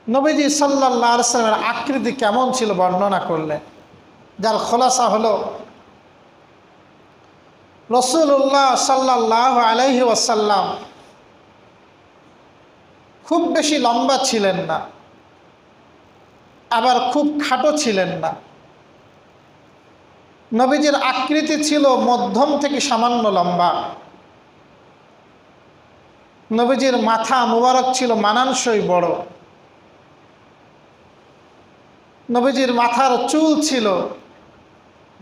নবীজি সাল্লাল্লাহু আলাইহি ওয়াসাল্লামের আকৃতি কেমন ছিল বর্ণনা করলেন, যার খোলাসা হলো রাসূলুল্লাহ সাল্লাল্লাহু আলাইহি ওয়াসাল্লাম খুব বেশি লম্বা ছিলেন না, আবার খুব খাটো ছিলেন না। নবীজির আকৃতি ছিল মধ্যম থেকে সামান্য লম্বা। নবীজির মাথা মুবারক ছিল মানানসই বড়। নবীজির মাথার চুল ছিল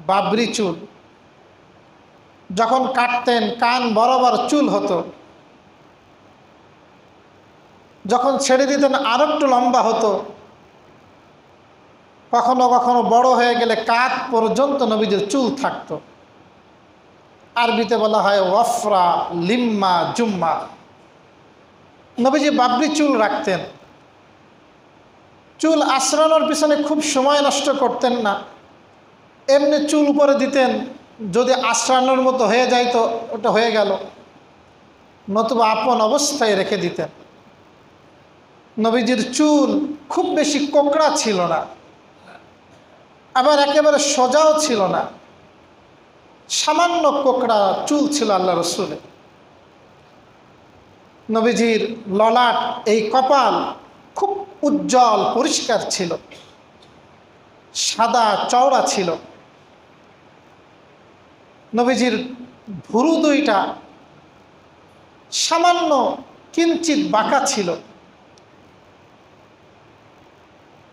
বাবরি চুল, যখন কাটতেন কান বরাবর চুল হতো, যখন ছেড়ে দিতেন আরো একটু লম্বা হতো। কখনো কখনো বড় হয়ে গেলে কাঁধ পর্যন্ত নবীজির চুল থাকতো। আরবিতে বলা হয় ওয়াফরা, লিম্মা, জুম্মা। নবীজি বাবরি চুল রাখতেন। চুল আঁচড়ানোর পিছনে খুব সময় নষ্ট করতেন না, এমনি চুল উপরে দিতেন, যদি আঁচড়ানোর মতো হয়ে যায় তো ওটা হয়ে গেল, নতুবা আপন অবস্থায় রেখে দিতেন। নবীজির চুল খুব বেশি কোঁকড়া ছিল না, আবার একেবারে সোজাও ছিল না, সামান্য কোঁকড়া চুল ছিল আল্লাহ রসুলের। নবীজির ললাট, এই কপাল খুব উজ্জ্বল পরিষ্কার ছিল, সাদা চওড়া ছিল। নবীজির ভুরু দুইটা সামান্য কিঞ্চিত বাঁকা ছিল,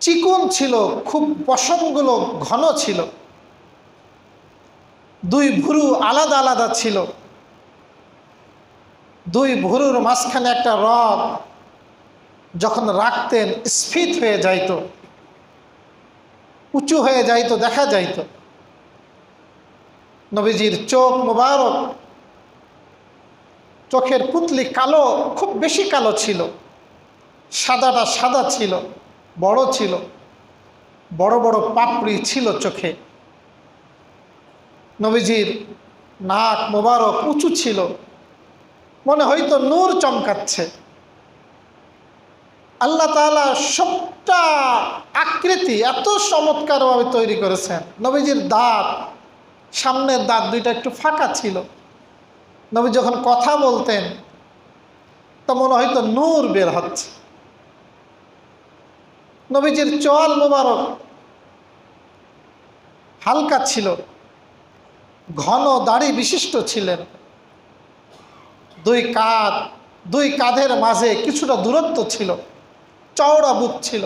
চিকন ছিল, খুব পশমগুলো ঘন ছিল। দুই ভুরু আলাদা আলাদা ছিল। দুই ভুরুর মাঝখানে একটা রগ যখন রাখতেন স্ফীত হয়ে যাইত, উঁচু হয়ে যাইত, দেখা যাইত। নবীজির চোখ মোবারক, চোখের পুতলি কালো, খুব বেশি কালো ছিল, সাদাটা সাদা ছিল, বড় ছিল, বড় বড় পাপড়ি ছিল চোখে। নবীজির নাক মোবারক উঁচু ছিল, মনে হয়তো নূর চমকাচ্ছে। আল্লাহ তাআলা সবটা আকৃতি এত চমৎকারভাবে তৈরি করেছেন। নবীজির দাঁত, সামনের দাঁত দুইটা একটু ফাঁকা ছিল। নবী যখন কথা বলতেন তো মনে হয়তো নূর বের হচ্ছে। নবীজির চোয়াল মোবারক হালকা ছিল, ঘন দাড়ি বিশিষ্ট ছিলেন। দুই কাঁধের মাঝে কিছুটা দূরত্ব ছিল, চওড়া বুক ছিল।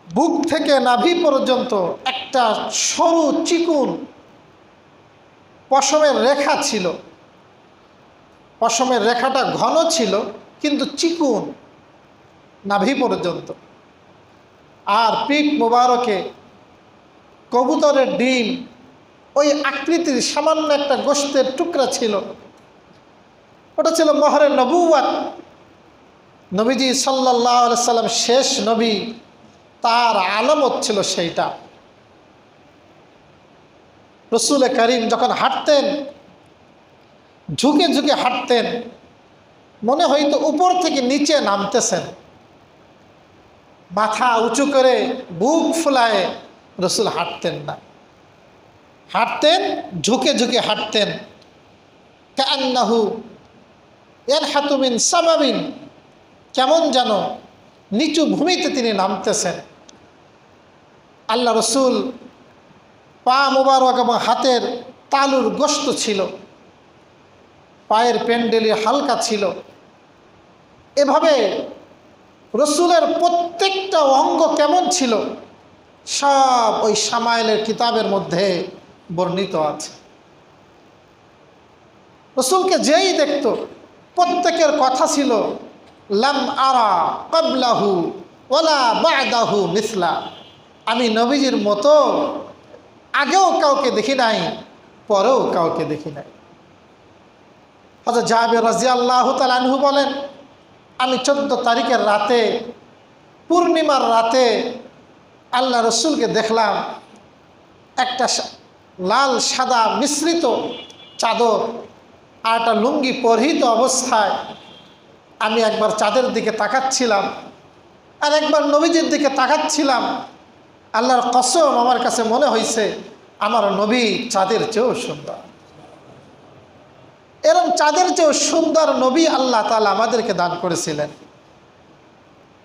বুক থেকে নাভি পর্যন্ত একটা সরু চিকুন পশমের রেখা ছিল। পশমের রেখাটা ঘন ছিল কিন্তু চিকুন নাভি পর্যন্ত। আর পিঠ মোবারকে কবুতরের ডিম ওই আকৃতির সামান্য একটা গোশতের টুকরা ছিল, ওটা ছিল মহরে নবুওয়াত। নবীজি সাল্লাল্লাহু আলাইহি সাল্লাম শেষ নবী, তার আলামত ছিল সেইটা। রসুল করিম যখন হাঁটতেন ঝুঁকে ঝুঁকে হাঁটতেন, মনে হয়তো উপর থেকে নিচে নামতেছেন। মাথা উঁচু করে বুক ফুলায় রসুল হাঁটতেন না, হাঁটতেন ঝুঁকে ঝুঁকে হাঁটতেন। কান্নাহু ইয়ানহাতু মিন সামাবিন, কেমন যেন নিচু ভূমিতে তিনি নামতেছেন। আল্লাহ রসুল পা মোবারক এবং হাতের তালুর গোশত ছিল, পায়ের পেন্ডেলি হালকা ছিল। এভাবে রসুলের প্রত্যেকটা অঙ্গ কেমন ছিল সব ওই শামাইলের কিতাবের মধ্যে বর্ণিত আছে। রসুলকে যেই দেখত প্রত্যেকের কথা ছিল লাম আরা ক্বাবলাহু ওয়ালা বা'দাহু মিসলা, আমি নবীজির মতো আগেও কাউকে দেখি নাই, পরেও কাউকে দেখি নাই। হযরত জাবের রাদিয়াল্লাহু তাআলা আনহু বলেন, আমি 14 তারিখের রাতে, পূর্ণিমার রাতে আল্লাহ রসুলকে দেখলাম একটা লাল সাদা মিশ্রিত চাদর আর একটা লুঙ্গি পরিহিত অবস্থায় আমি একবার চাঁদের দিকে তাকাচ্ছিলাম আর একবার নবীজির দিকে তাকাচ্ছিলাম। আল্লাহর কসম, আমার কাছে মনে হয়েছে আমার নবী চাঁদের চেয়েও সুন্দর। এরকম চাঁদের চেয়েও সুন্দর নবী আল্লাহ তাআলা আমাদেরকে দান করেছিলেন।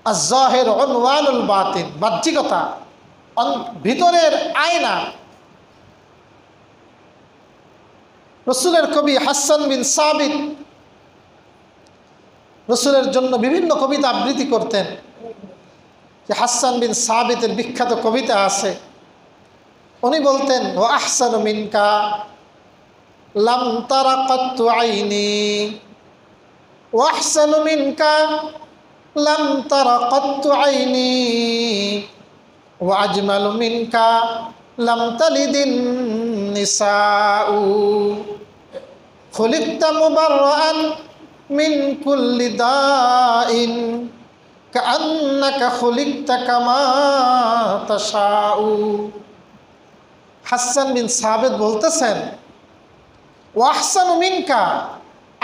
আয-যাহির উনওয়ানুল বাতিন, বাহ্যিকতা ভিতরের আয়না। রসুলের কবি হাসান বিন সাবিত রসুলের জন্য বিভিন্ন কবিতা আবৃত্তি করতেন। যে হাসান বিন সাবিতের বিখ্যাত কবিতা আছে, উনি বলতেন, ওয়া আহসানু মিনকা লাম তারা কাত্তু আইনি, ওয়া আহসানু মিনকা লাম তারা কাত্তু আইনি, ওয়া আজমালু মিনকা লাম তালিদিন নিসাউ, খুলিকতা মুবাররাআন মিন কুল্লি দাইন কাআন্নাকা খুলিকতা কামা তাশাউ। হাসান বিন সাবিত বলতেছেন, ওয়া আহসানু মিনকা,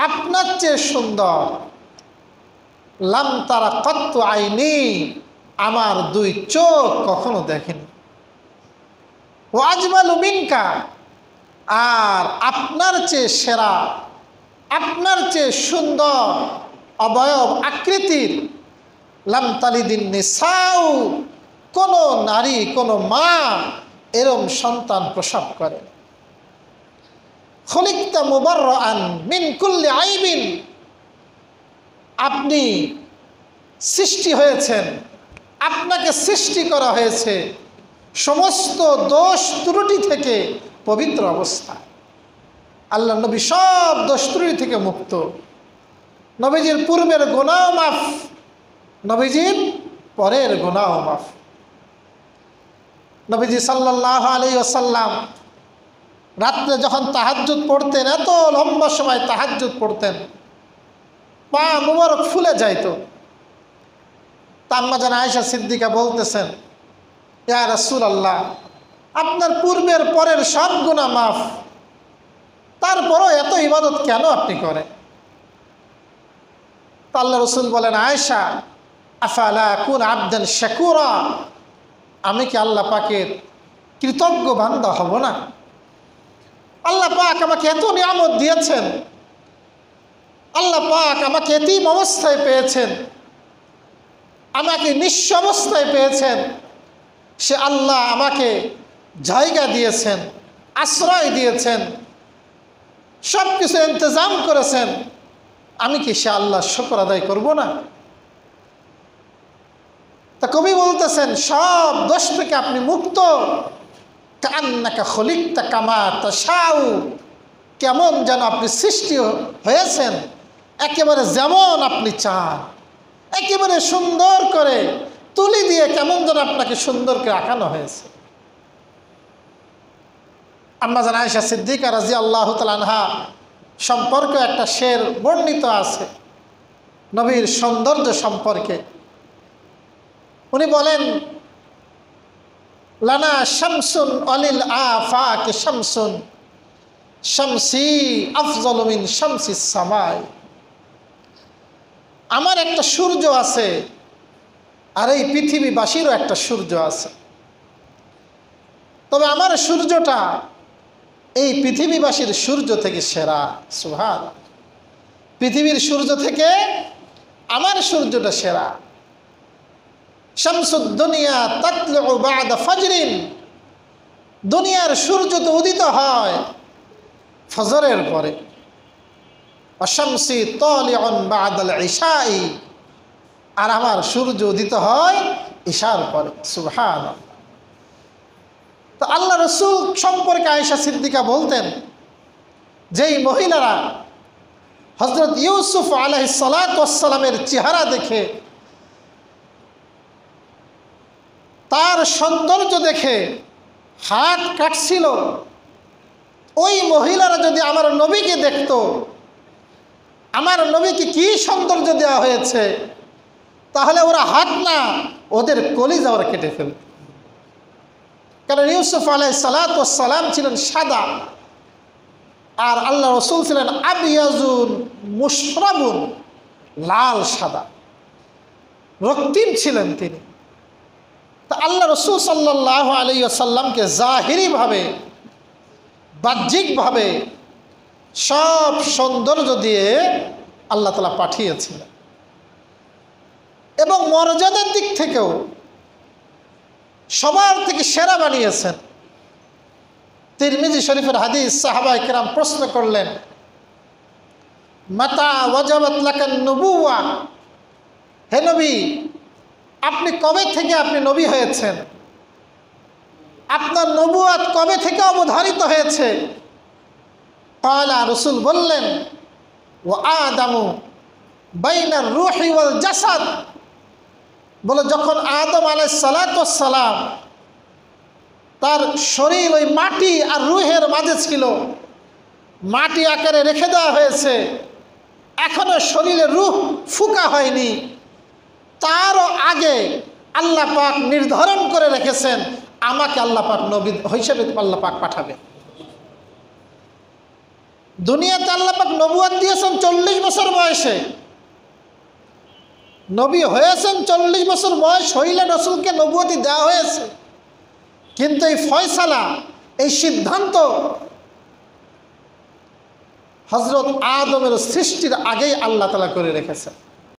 আপনার চেয়ে সুন্দর, লাম তারা কাত্তু আইনি, আমার দুই চোখ কখনো দেখেনি, ওয়া আজমালু মিনকা, আর আপনার চেয়ে সেরা, আপনার চেয়ে সুন্দর অবয়ব আকৃতির, লাম তালিদিন নিসাউ, কোন নারী কোন মা এরম সন্তান প্রসব করে। খুলিকতা মুবাররাআন মিন কুল্লি আইবিন, আপনি সৃষ্টি হয়েছেন, আপনাকে সৃষ্টি করা হয়েছে সমস্ত দোষ ত্রুটি থেকে পবিত্র অবস্থায়। আল্লাহ নবী সব দোষ ত্রুটি থেকে মুক্ত। নবীজির পূর্বের গুনাহ মাফ, নবীজির পরের গুনাহ মাফ। নবীজি সাল্লাল্লাহু আলাইহি ওয়াসাল্লাম রাত্রে যখন তাহাজ্জুদ পড়তেন, এত লম্বা সময় তাহাজ্জুদ পড়তেন, পা মুবারক ফুলে যাইতো। আম্মা জান আয়েশা সিদ্দিকা বলতেছেন, ইয়া রাসূলুল্লাহ, আপনার পূর্বের পরের সব গুনাহ মাফ, তারপরও এত ইবাদত কেন আপনি করেন? তা আল্লাহ রসুল বলেন, আয়েশা, আফালা আকুন আবদান শাকুরা, আমি কি আল্লাহ পাকের কৃতজ্ঞ বান্দা হব না? আল্লাহ পাক আমাকে এত নিয়ামত দিয়েছেন, আল্লাহ পাক আমাকে এতিম অবস্থায় পেয়েছেন, আমাকে নিঃস্ব অবস্থায় পেয়েছেন, সে আল্লাহ আমাকে জায়গা দিয়েছেন, আশ্রয় দিয়েছেন, সব কিছু ইন্তজাম করেছেন, আমি কি সে আল্লাহর শুকর আদায় করব না? তা কবি বলতেছেন, সব দোষ থেকে আপনি মুক্ত। কান্নাকা খলিকতা কামা তাশাউ, কেমন যেন আপনি সৃষ্টি হয়েছেন একেবারে যেমন আপনি চান, একেবারে সুন্দর করে তুলি দিয়ে কেমন যেন আপনাকে সুন্দর করে আঁকানো হয়েছে। আম্মা জান আয়েশা সিদ্দিকা রাদিয়াল্লাহু তাআলা আনহা সম্পর্কে একটা শের বর্ণিত আছে নবীর সৌন্দর্য সম্পর্কে। উনি বলেন, লানা শামসুন অলিল আফাক শামসুন শামসি আফজলু মিন শামসিস সামাই, আমার একটা সূর্য আছে আর এই পৃথিবীবাসীরও একটা সূর্য আছে, তবে আমার সূর্যটা এই পৃথিবীবাসীর সূর্য থেকে সেরা। সুবহানাল্লাহ, পৃথিবীর সূর্য থেকে আমার সূর্যটা সেরা। শামসুদ দুনিয়া তাতলু বা'দা ফজরিন, দুনিয়ার সূর্য তো উদিত হয় ফজরের পরে। শামসি তালিউন বা'দাল ইশাই, আর আমার সূর্য উদিত হয় ইশার পরে। সুবহানাল্লাহ। তো আল্লাহ রসুল সম্পর্কে আয়েশা সিদ্দিকা বলতেন, যেই মহিলারা হযরত ইউসুফ আলাইহিস সালাতু ওয়াস সালামের চেহারা দেখে, তার সৌন্দর্য দেখে হাত কাটছিল, ওই মহিলারা যদি আমার নবীকে দেখতো, আমার নবীকে কি সৌন্দর্য দেওয়া হয়েছে, তাহলে ওরা হাত না, ওদের কলিজা ওরা কেটে ফেলত। কারণ ইউসুফ আলাইহিস সালাতু ওয়াস সালাম ছিলেন সাদা, আর আল্লাহ রসুল ছিলেন আবিয়াজুন মুশরাবুন, লাল সাদা, রক্তিম ছিলেন তিনি। তা আল্লাহ রসুল সাল্লাল্লাহু আলাইহি ওয়াসাল্লামকে জাহিরিভাবে, বাহ্যিকভাবে সব সৌন্দর্য দিয়ে আল্লাহ তাআলা পাঠিয়েছিলেন, এবং মর্যাদার দিক থেকেও সবার থেকে সেরা বানিয়েছেন। তিরমিজি শরীফের হাদিস, সাহাবায়ে কেরাম প্রশ্ন করলেন, মাতা ওয়াজাবাত লাকান নবুওয়া, হে নবী, আপনি কবে থেকে আপনি নবী হয়েছেন? আপনার নবুয়াত কবে থেকে অবধারিত হয়েছে? ক্বালা, রাসূল বললেন, ওয়া আদামু বাইনার রূহি ওয়াল জাসাদ, বলে যখন আদম আলাইহিস সালাতু ওয়াস সালাম তার শরীর ওই মাটি আর রুহের মাঝে ছিল, মাটি আকারে রেখে দেওয়া হয়েছে, এখনো শরীরে রূহ ফুকা হয়নি, তারও আগে আল্লাহ পাক নির্ধারণ করে রেখেছেন আমাকে আল্লাহ পাক নবী হিসেবে আল্লাহ পাক পাঠাবে। দুনিয়াতে আল্লাহ পাক নবুয়ত দিয়েছেন 40 বছর বয়সে, নবী হয়েছেন 40 বছর বয়স হইলে রাসূলকে নবুয়তি দেওয়া হয়েছে। কিন্তু এই ফয়সালা, এই সিদ্ধান্ত হযরত আদমের সৃষ্টির আগেই আল্লাহ তাআলা করে রেখেছেন।